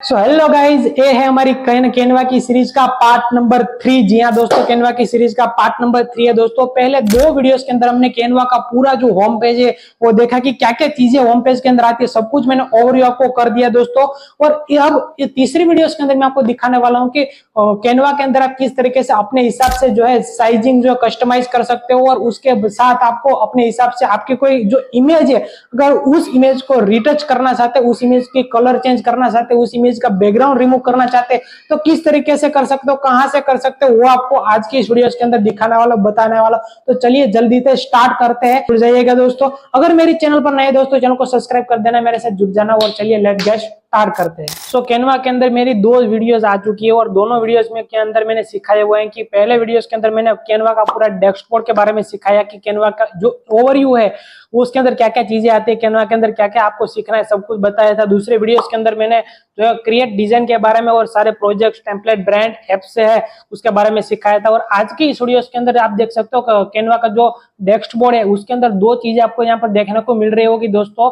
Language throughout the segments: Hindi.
सो हेलो गाइज, ये है हमारी कैनवा की सीरीज का पार्ट नंबर 3। जी हाँ दोस्तों, कैनवा की सीरीज का पार्ट नंबर 3 है दोस्तों। पहले दो वीडियोस के अंदर हमने कैनवा का पूरा जो होम पेज है वो देखा कि क्या क्या चीजें होम पेज के अंदर आती है, सब कुछ मैंने ओवरव्यू आपको कर दिया दोस्तों। और अब ये तीसरी वीडियोस के अंदर मैं आपको दिखाने वाला हूँ कि कैनवा के अंदर आप किस तरीके से अपने हिसाब से जो है साइजिंग जो कस्टमाइज कर सकते हो, और उसके साथ आपको अपने हिसाब से आपकी कोई जो इमेज है, अगर उस इमेज को रिटच करना चाहते, उस इमेज की कलर चेंज करना चाहते, उस इमेज का बैकग्राउंड रिमूव करना चाहते, तो किस तरीके से कर सकते हो, कहां से कर सकते हो, वो आपको आज की इस वीडियो के अंदर दिखाने वाला, बताने वाला। तो चलिए जल्दी से स्टार्ट करते हैं, जुड़ जाइएगा दोस्तों। अगर मेरे चैनल पर नए दोस्तों, चैनल को सब्सक्राइब कर देना, मेरे साथ जुड़ जाना। और चलिए लेट गेट स्टार्ट करते हैं। सो कैनवा के अंदर मेरी दो वीडियोस आ चुकी है, और दोनों वीडियोस में के अंदर मैंने सिखाए हुए हैं कि पहले वीडियोस के अंदर मैंने कैनवा का पूरा डैशबोर्ड के बारे में सिखाया कि कैनवा का जो ओवरव्यू है उसके अंदर क्या क्या चीजें आती है, कैनवा के अंदर क्या क्या आपको सीखना है, सब कुछ बताया था। दूसरे वीडियोस के अंदर मैंने जो है क्रिएट डिजाइन के बारे में और सारे प्रोजेक्ट्स, टेम्पलेट, ब्रांड, ऐप से है उसके बारे में सिखाया था। और आज की इस वीडियोस के अंदर आप देख सकते हो कैनवा का जो डैशबोर्ड है उसके अंदर दो चीजें आपको यहाँ पर देखने को मिल रही होगी दोस्तों,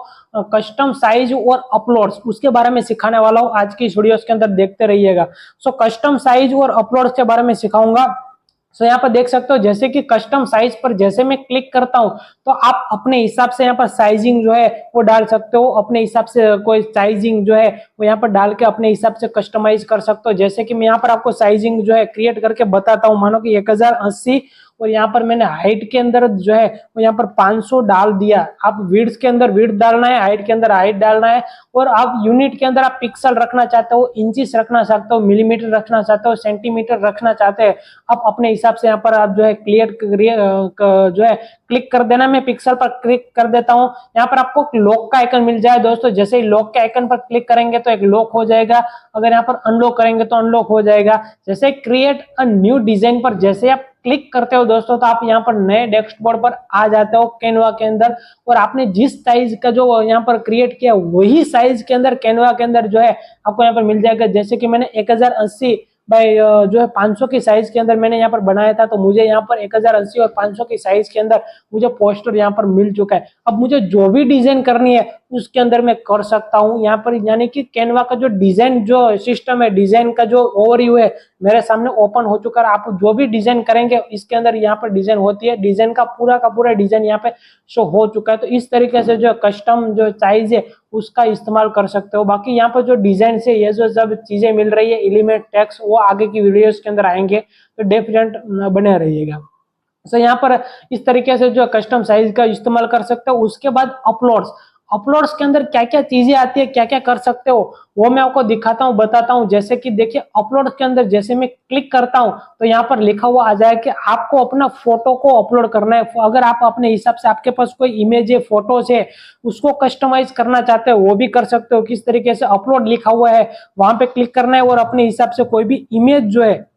कस्टम साइज और अपलोड्स, उसके बारे में सिखाने वाला हूँ आज की इस वीडियोस के अंदर, देखते रहिएगा। सो कस्टम साइज और अपलोड्स के बारे में सिखाऊंगा। सो यहाँ पर देख सकते हो जैसे कि कस्टम साइज पर जैसे मैं क्लिक करता हूँ तो आप अपने हिसाब से यहाँ पर साइजिंग जो है वो डाल सकते हो, अपने हिसाब से कोई साइजिंग जो है वो यहाँ पर डाल के अपने हिसाब से कस्टमाइज कर सकते हो। जैसे कि मैं यहाँ पर आपको साइजिंग जो है क्रिएट करके बताता हूँ। मानो कि 1080 और यहाँ पर मैंने हाइट के अंदर जो है वो यहाँ पर 500 डाल दिया। आप विड्थ के अंदर विड्थ डालना है, हाइट के अंदर हाइट डालना है, और आप यूनिट के अंदर आप पिक्सल रखना चाहते हो, इंचेस रखना चाहते हो, मिलीमीटर रखना चाहते हो, सेंटीमीटर रखना चाहते हैं, आप अपने हिसाब से यहाँ पर आप जो है जो है क्लिक कर देना। मैं पिक्सल पर क्लिक कर देता हूँ। यहाँ पर आपको लॉक का आइकन मिल जाए दोस्तों। जैसे ही लॉक के आइकन पर क्लिक करेंगे तो एक लॉक हो जाएगा, अगर यहाँ पर अनलॉक करेंगे तो अनलॉक हो जाएगा। जैसे क्रिएट अ न्यू डिजाइन पर जैसे आप क्लिक करते हो दोस्तों तो आप यहाँ पर नए डैशबोर्ड पर आ जाते हो कैनवा के अंदर, और आपने जिस साइज का जो यहाँ पर क्रिएट किया वही साइज के अंदर कैनवा के अंदर जो है आपको यहाँ पर मिल जाएगा। जैसे कि मैंने 1080 बाय जो है 500 की साइज के अंदर मैंने यहाँ पर बनाया था, तो मुझे यहाँ पर 1080 और 500 की साइज के अंदर मुझे पोस्टर यहाँ पर मिल चुका है। अब मुझे जो भी डिजाइन करनी है उसके अंदर मैं कर सकता हूँ यहाँ पर। यानी कि कैनवा का जो डिजाइन जो सिस्टम है, डिजाइन का जो ओवरव्यू है मेरे सामने ओपन हो चुका है। आप जो भी डिजाइन करेंगे इसके अंदर यहाँ पर डिजाइन होती है, डिजाइन का पूरा डिजाइन यहाँ पे शो हो चुका है। तो इस तरीके से जो कस्टम जो साइज है उसका इस्तेमाल कर सकते हो। बाकी यहाँ पर जो डिजाइन से ये जो सब चीजें मिल रही है, एलिमेंट, टेक्स्ट, वो आगे की वीडियोस के अंदर आएंगे, तो डेफिनेट बने रहिएगा। तो यहाँ पर इस तरीके से जो कस्टम साइज का इस्तेमाल कर सकते हो। उसके बाद अपलोड्स, अपलोड्स के अंदर क्या क्या चीजें आती है, क्या क्या कर सकते हो, वो मैं आपको दिखाता हूँ, बताता हूँ। जैसे कि देखिए अपलोड के अंदर जैसे मैं क्लिक करता हूँ तो यहाँ पर लिखा हुआ आ जाए कि आपको अपना फोटो को अपलोड करना है। अगर आप अपने हिसाब से, आपके पास कोई इमेज है, फोटोज है, उसको कस्टमाइज करना चाहते हो वो भी कर सकते हो। किस तरीके से, अपलोड लिखा हुआ है वहां पे क्लिक करना है, और अपने हिसाब से कोई भी इमेज जो है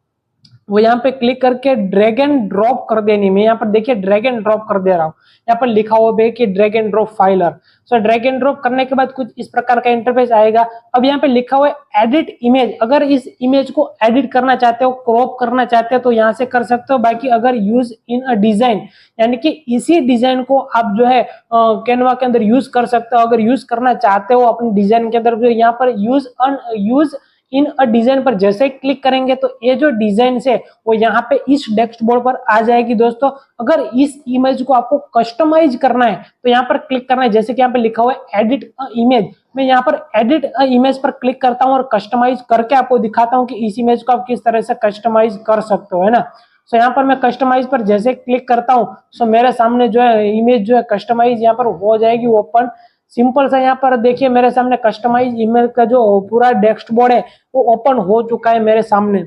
वो यहाँ पे क्लिक करके ड्रैग एंड ड्रॉप कर देनी। मैं यहाँ पर देखिए ड्रैग एंड ड्रॉप कर दे रहा हूँ, यहाँ पर लिखा हुआ है कि drag and drop filer. So drag and drop करने के बाद कुछ इस प्रकार का इंटरफेस आएगा। अब यहाँ पे लिखा हुआ है एडिट इमेज, अगर इस इमेज को एडिट करना चाहते हो, क्रॉप करना चाहते हो तो यहाँ से कर सकते हो। बाकी अगर यूज इन अ डिजाइन, यानी कि इसी डिजाइन को आप जो है कैनवा के अंदर यूज कर सकते हो। अगर यूज करना चाहते हो अपने डिजाइन के अंदर, यहाँ पर यूज इन अ डिजाइन पर जैसे क्लिक करेंगे तो ये जो डिजाइन है वो यहाँ पे इस डैशबोर्ड पर आ जाएगी दोस्तों। अगर इस इमेज को आपको कस्टमाइज करना है तो यहाँ पर क्लिक करना है। जैसे कि यहाँ पे लिखा हुआ है एडिट अ इमेज, मैं यहाँ पर एडिट अ इमेज पर क्लिक करता हूँ और कस्टमाइज करके आपको दिखाता हूँ कि इस इमेज को आप किस तरह से कस्टमाइज कर सकते हो, है ना। सो यहाँ पर मैं कस्टमाइज पर जैसे क्लिक करता हूँ सो मेरे सामने जो है इमेज जो है कस्टमाइज यहाँ पर हो जाएगी ओपन। सिंपल सा यहाँ पर देखिए मेरे सामने कस्टमाइज इमेज का जो पूरा डैशबोर्ड है वो ओपन हो चुका है मेरे सामने।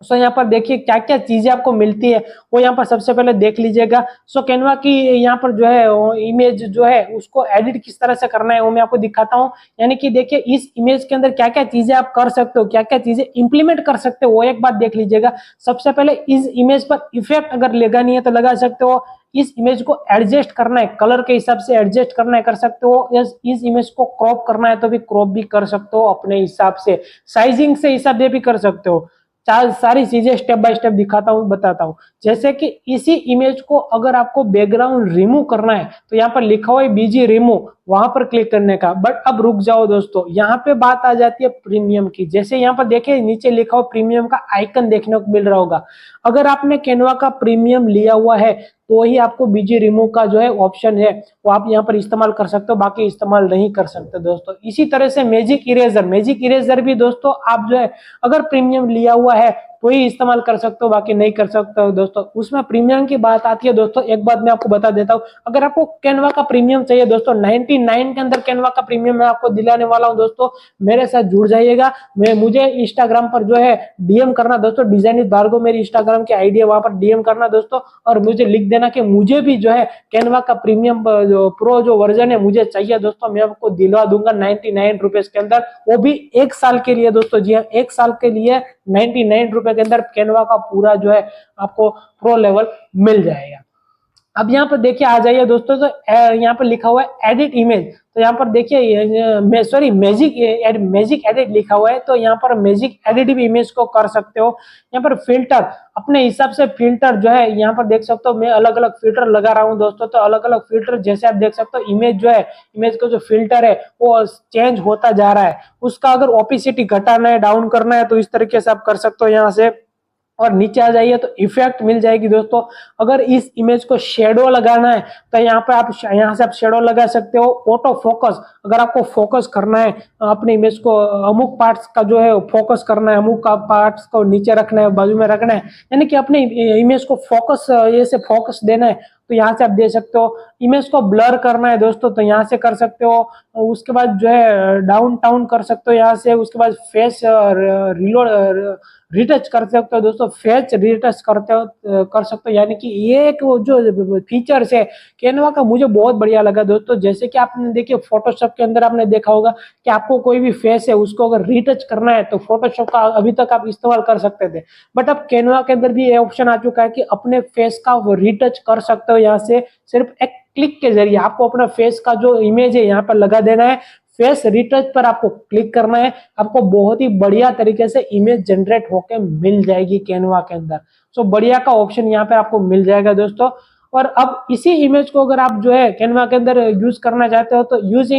सो यहाँ पर देखिए क्या क्या चीजें आपको मिलती है वो यहाँ पर सबसे पहले देख लीजिएगा। सो कैनवा की यहाँ पर जो है इमेज जो है उसको एडिट किस तरह से करना है वो मैं आपको दिखाता हूँ। यानी कि देखिए इस इमेज के अंदर क्या क्या चीजें आप कर सकते हो, क्या क्या चीजें इंप्लीमेंट कर सकते हो, वो एक बात देख लीजिएगा। सबसे पहले इस इमेज पर इफेक्ट अगर लगानी है तो लगा सकते हो। इस इमेज को एडजस्ट करना है, कलर के हिसाब से एडजस्ट करना है, कर सकते हो। इस इमेज को क्रॉप करना है तो भी क्रॉप भी कर सकते हो अपने हिसाब से, साइजिंग से हिसाब से भी कर सकते हो। सारी चीजें स्टेप बाय स्टेप दिखाता हूँ, बताता हूँ। जैसे कि इसी इमेज को अगर आपको बैकग्राउंड रिमूव करना है तो यहाँ पर लिखा हुआ है बीजी रिमूव, वहां पर क्लिक करने का। बट अब रुक जाओ दोस्तों, यहाँ पे बात आ जाती है प्रीमियम की। जैसे यहाँ पर देखिए नीचे लिखा हुआ प्रीमियम का आइकन देखने को मिल रहा होगा। अगर आपने कैनवा का प्रीमियम लिया हुआ है तो ही आपको बीजी रिमूव का जो है ऑप्शन है वो आप यहाँ पर इस्तेमाल कर सकते हो, बाकी इस्तेमाल नहीं कर सकते दोस्तों। इसी तरह से मैजिक इरेजर भी दोस्तों आप जो है अगर प्रीमियम लिया हुआ है तो ही इस्तेमाल कर सकते हो, बाकी नहीं कर सकते हो दोस्तों। उसमें प्रीमियम की बात आती है दोस्तों, एक बात मैं आपको बता देता हूँ। अगर आपको कैनवा का प्रीमियम चाहिए दोस्तों, 99 के अंदर कैनवा का प्रीमियम मैं आपको दिलाने वाला हूँ दोस्तों। मेरे साथ जुड़ जाइएगा। मुझे इंस्टाग्राम पर जो है डीएम करना दोस्तों, डिजाइन विद भार्गव मेरी इंस्टाग्राम की आईडी है, वहां पर डीएम करना दोस्तों, और मुझे लिख देना कि मुझे भी जो है कैनवा का प्रीमियम जो प्रो जो वर्जन है मुझे चाहिए दोस्तों। मैं आपको दिलवा दूंगा 99 रुपीज के अंदर, वो भी 1 साल के लिए दोस्तों। जी हाँ, 1 साल के लिए 99 रुपए के अंदर कैनवा का पूरा जो है आपको प्रो लेवल मिल जाएगा। अब यहाँ पर देखिए आ जाइए दोस्तों, तो यहाँ पर लिखा हुआ है एडिट इमेज। तो यहाँ पर देखिए सॉरी मैजिक एडिट लिखा हुआ है, तो यहाँ पर मैजिक एडिट भी इमेज को कर सकते हो। यहाँ पर फिल्टर अपने हिसाब से फिल्टर जो है यहाँ पर देख सकते हो, मैं अलग अलग फिल्टर लगा रहा हूँ दोस्तों। तो अलग अलग फिल्टर जैसे आप देख सकते हो, इमेज जो है इमेज का जो फिल्टर है वो चेंज होता जा रहा है। उसका अगर ओपेसिटी घटाना है, डाउन करना है, तो इस तरीके से आप कर सकते हो यहाँ से। और नीचे आ जाइए तो इफेक्ट मिल जाएगी दोस्तों। अगर इस इमेज को शेडो लगाना है तो यहाँ पे आप यहाँ से आप शेडो लगा सकते हो। ऑटो फोकस, अगर आपको फोकस करना है अपने इमेज को, अमुक पार्ट्स का जो है फोकस करना है, अमुक का पार्ट्स को नीचे रखना है, बाजू में रखना है, यानी कि अपने इमेज को फोकस ऐसे फोकस देना है तो यहाँ से आप दे सकते हो। इमेज को ब्लर करना है दोस्तों तो यहाँ से कर सकते हो। उसके बाद जो है डाउन टाउन कर सकते हो यहाँ से। उसके बाद फेस रिलोड रिटच कर सकते हो दोस्तों, फेस रिटच कर सकते हो। यानी कि ये एक जो फीचर्स है कैनवा का मुझे बहुत बढ़िया लगा दोस्तों। जैसे कि आपने देखिए फोटोशॉप के अंदर आपने देखा होगा कि आपको कोई भी फेस है उसको अगर रिटच करना है तो फोटोशॉप का अभी तक आप इस्तेमाल कर सकते थे, बट अब कैनवा के अंदर भी ये ऑप्शन आ चुका है कि अपने फेस का रिटच कर सकते हो। यहाँ से सिर्फ एक क्लिक के जरिए आपको अपना फेस का जो इमेज है यहाँ पर लगा देना है। फेस रिटच पर आपको क्लिक करना है, आपको बहुत ही बढ़िया तरीके से इमेज जनरेट होके मिल जाएगी कैनवा के अंदर। सो बढ़िया का ऑप्शन यहाँ पे आपको मिल जाएगा दोस्तों। और अब इसी इमेज को अगर आप जो है कैनवा के अंदर यूज करना चाहते हो तो यूज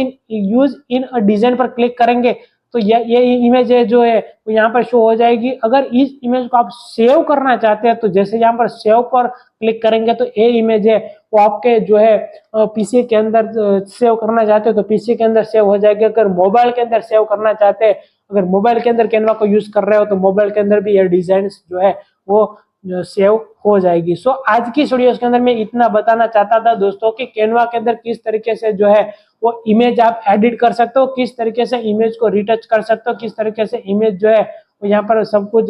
इन अ डिजाइन पर क्लिक करेंगे तो ये इमेज है जो है वो यहाँ पर शो हो जाएगी। अगर इस इमेज को आप सेव करना चाहते हैं तो जैसे यहाँ पर सेव पर क्लिक करेंगे तो ये इमेज है वो आपके जो है पीसी के अंदर सेव करना चाहते हो तो पीसी के अंदर सेव हो जाएगी। अगर मोबाइल के अंदर सेव करना चाहते हैं, अगर मोबाइल के अंदर कैनवा को यूज कर रहे हो तो मोबाइल के अंदर भी ये डिजाइन जो है वो सेव हो जाएगी। सो आज की वीडियो के अंदर मैं इतना बताना चाहता था दोस्तों कि कैनवा के अंदर किस तरीके से जो है वो इमेज आप एडिट कर सकते हो, किस तरीके से इमेज को रिटच कर सकते हो, किस तरीके से इमेज जो है वो यहाँ पर सब कुछ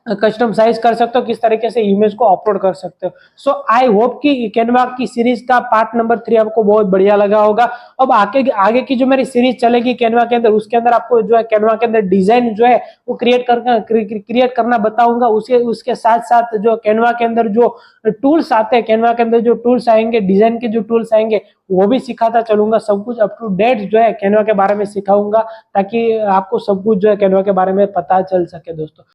कस्टम साइज कर सकते हो, किस तरीके से इमेज को अपलोड कर सकते हो। सो आई होप कि कैनवा की सीरीज का पार्ट नंबर 3 आपको बहुत बढ़िया लगा होगा। अब आगे की जो मेरी सीरीज चलेगी कैनवा के अंदर, उसके अंदर आपको जो है कैनवा के अंदर डिजाइन जो है वो क्रिएट करना बताऊंगा। उसके साथ साथ जो कैनवा के अंदर जो टूल्स आते हैं, कैनवा के अंदर जो टूल्स आएंगे, डिजाइन के जो टूल्स आएंगे वो भी सिखाता चलूंगा। सब कुछ अप टू डेट जो है कैनवा के बारे में सिखाऊंगा ताकि आपको सब कुछ जो है कैनवा के बारे में पता चल सके दोस्तों।